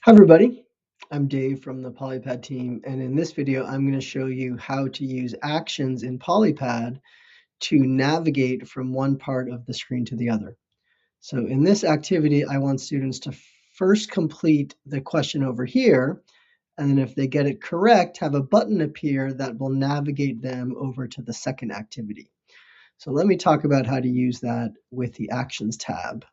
Hi everybody, I'm Dave from the Polypad team, and in this video I'm going to show you how to use actions in Polypad to navigate from one part of the screen to the other. So in this activity I want students to first complete the question over here, and then if they get it correct, have a button appear that will navigate them over to the second activity. So let me talk about how to use that with the Actions tab.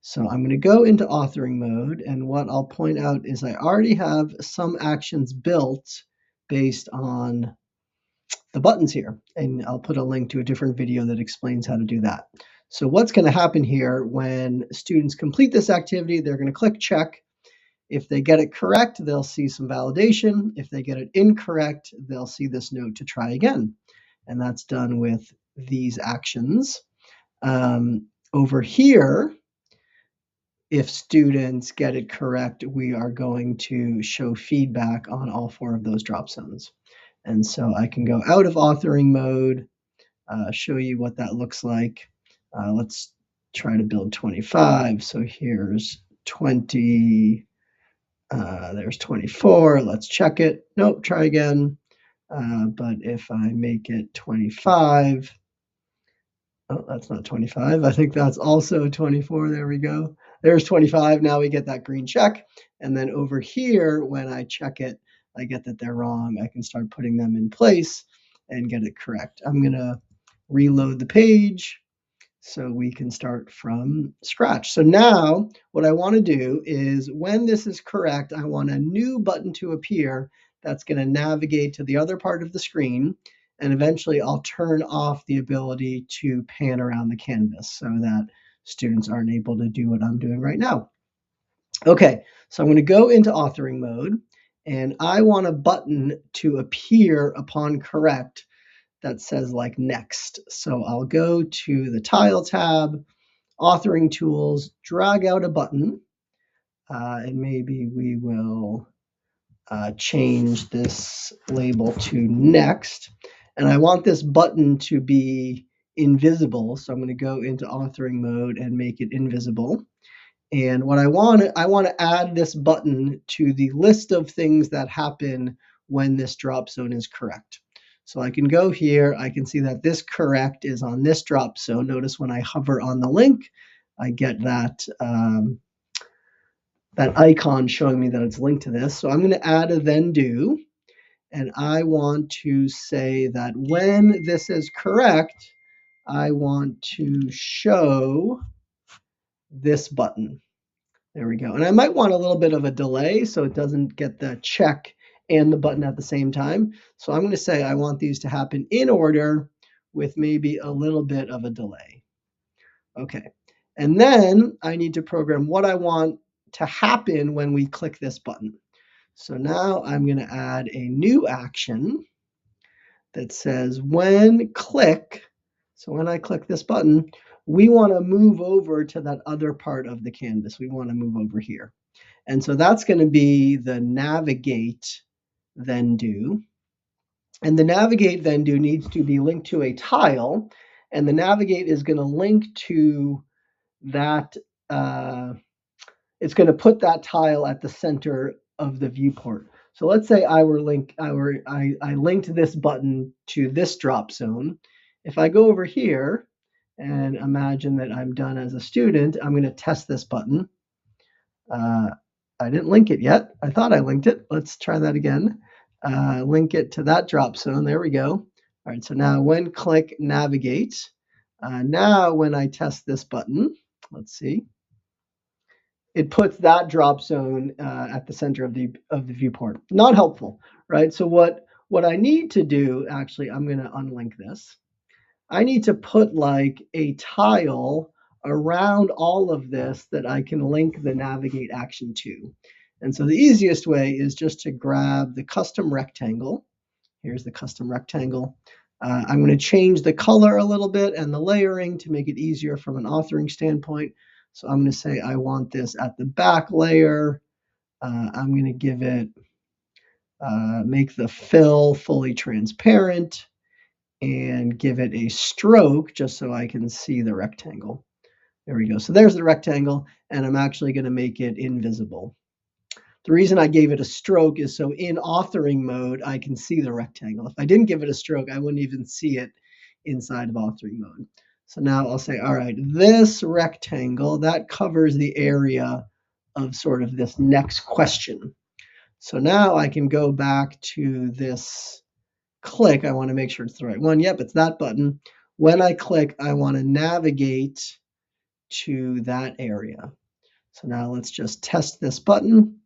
So I'm going to go into authoring mode, and what I'll point out is I already have some actions built based on the buttons here, and I'll put a link to a different video that explains how to do that. So what's going to happen here when students complete this activity, they're going to click check. If they get it correct, they'll see some validation. If they get it incorrect, they'll see this note to try again. And that's done with these actions. Over here, if students get it correct, we are going to show feedback on all four of those drop zones. And so I can go out of authoring mode, show you what that looks like. Let's try to build 25. So here's 20, there's 24. Let's check it. Nope, try again. But if I make it 25, oh, that's not 25. I think that's also 24. There we go. There's 25. Now we get that green check. And then over here, when I check it, I get that they're wrong. I can start putting them in place and get it correct. I'm going to reload the page so we can start from scratch. So now what I want to do is when this is correct, I want a new button to appear that's going to navigate to the other part of the screen. And eventually I'll turn off the ability to pan around the canvas so that students aren't able to do what I'm doing right now. Okay, so I'm going to go into authoring mode, and I want a button to appear upon correct that says like next. So I'll go to the Tile tab, authoring tools, drag out a button, and maybe we will change this label to next. And I want this button to be invisible. So I'm going to go into authoring mode and make it invisible. And what I want to add this button to the list of things that happen when this drop zone is correct. So I can go here, I can see that this correct is on this drop zone. Notice when I hover on the link, I get that that icon showing me that it's linked to this. So I'm going to add a then do, and I want to say that when this is correct, I want to show this button. There we go. And I might want a little bit of a delay so it doesn't get the check and the button at the same time. So I'm going to say I want these to happen in order with maybe a little bit of a delay. Okay. And then I need to program what I want to happen when we click this button. So now I'm going to add a new action that says when click, so when I click this button, we want to move over to that other part of the canvas. We want to move over here. And so that's going to be the navigate then do. And the navigate then do needs to be linked to a tile. And the navigate is going to link to that, it's going to put that tile at the center of the viewport. So let's say I linked this button to this drop zone. If I go over here and imagine that I'm done as a student, I'm going to test this button. I didn't link it yet. I thought I linked it. Let's try that again. Link it to that drop zone. There we go. All right, so now when click navigate, now when I test this button, let's see, it puts that drop zone at the center of the viewport. Not helpful, right? So what I need to do, actually, I'm going to unlink this. I need to put like a tile around all of this that I can link the navigate action to. And so the easiest way is just to grab the custom rectangle. Here's the custom rectangle. I'm going to change the color a little bit and the layering to make it easier from an authoring standpoint. So I'm going to say I want this at the back layer. I'm going to give it, make the fill fully transparent and give it a stroke just so I can see the rectangle. There we go. So there's the rectangle, and I'm actually going to make it invisible. The reason I gave it a stroke is so in authoring mode, I can see the rectangle. If I didn't give it a stroke, I wouldn't even see it inside of authoring mode. So now I'll say, all right, this rectangle, that covers the area of sort of this next question. So now I can go back to this click. I want to make sure it's the right one. Yep, it's that button. When I click, I want to navigate to that area. So now let's just test this button.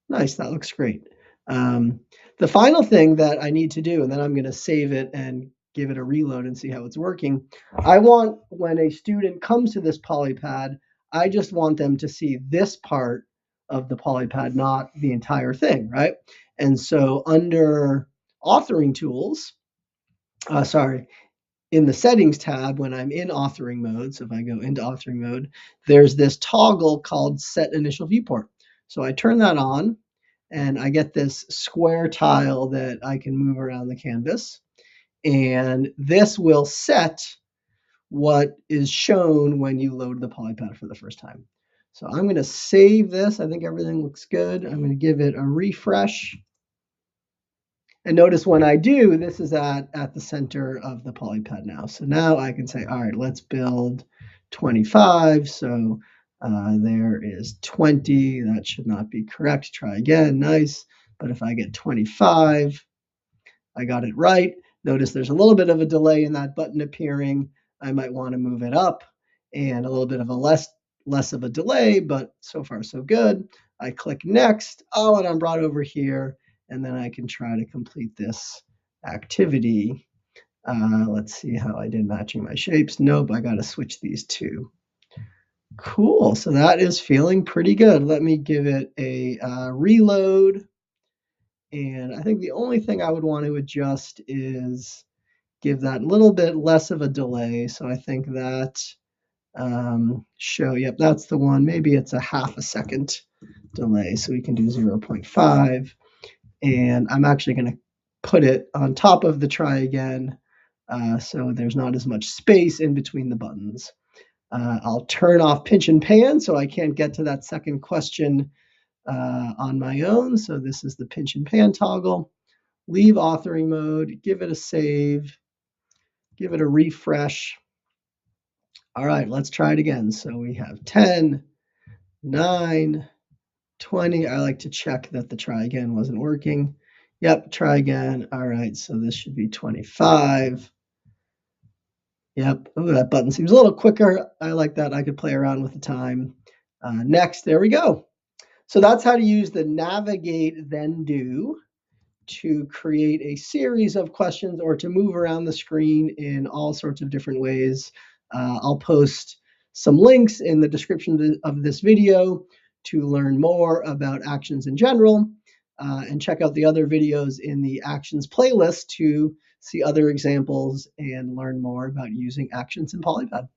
Nice, that looks great. The final thing that I need to do, and then I'm going to save it and give it a reload and see how it's working. I want when a student comes to this Polypad, I just want them to see this part of the Polypad, not the entire thing, right? And so under authoring tools, in the settings tab, when I'm in authoring mode, so if I go into authoring mode, there's this toggle called set initial viewport. So I turn that on and I get this square tile that I can move around the canvas. And this will set what is shown when you load the Polypad for the first time. So I'm going to save this. I think everything looks good. I'm going to give it a refresh. And notice when I do, this is at the center of the Polypad now. So now I can say, all right, let's build 25. So there is 20. That should not be correct. Try again. Nice. But if I get 25, I got it right. Notice there's a little bit of a delay in that button appearing. I might want to move it up, and a little bit of a less of a delay, but so far so good. I click next. Oh, and I'm brought over here, and then I can try to complete this activity. Let's see how I did matching my shapes. Nope, I got to switch these two. Cool, so that is feeling pretty good. Let me give it a reload. And I think the only thing I would want to adjust is give that little bit less of a delay. So I think that yep, that's the one. Maybe it's a half a second delay. So we can do 0.5. And I'm actually going to put it on top of the try again. So there's not as much space in between the buttons. I'll turn off pinch and pan so I can't get to that second question on my own. So this is the pinch and pan toggle. Leave authoring mode, give it a save, give it a refresh. All right, let's try it again. So we have 10, 9, 20. I like to check that the try again wasn't working. Yep, try again. All right, so this should be 25. Yep, oh, that button seems a little quicker. I like that. I could play around with the time. Next, there we go. So that's how to use the navigate then do to create a series of questions or to move around the screen in all sorts of different ways. I'll post some links in the description of this video to learn more about actions in general, and check out the other videos in the actions playlist to see other examples and learn more about using actions in Polypad.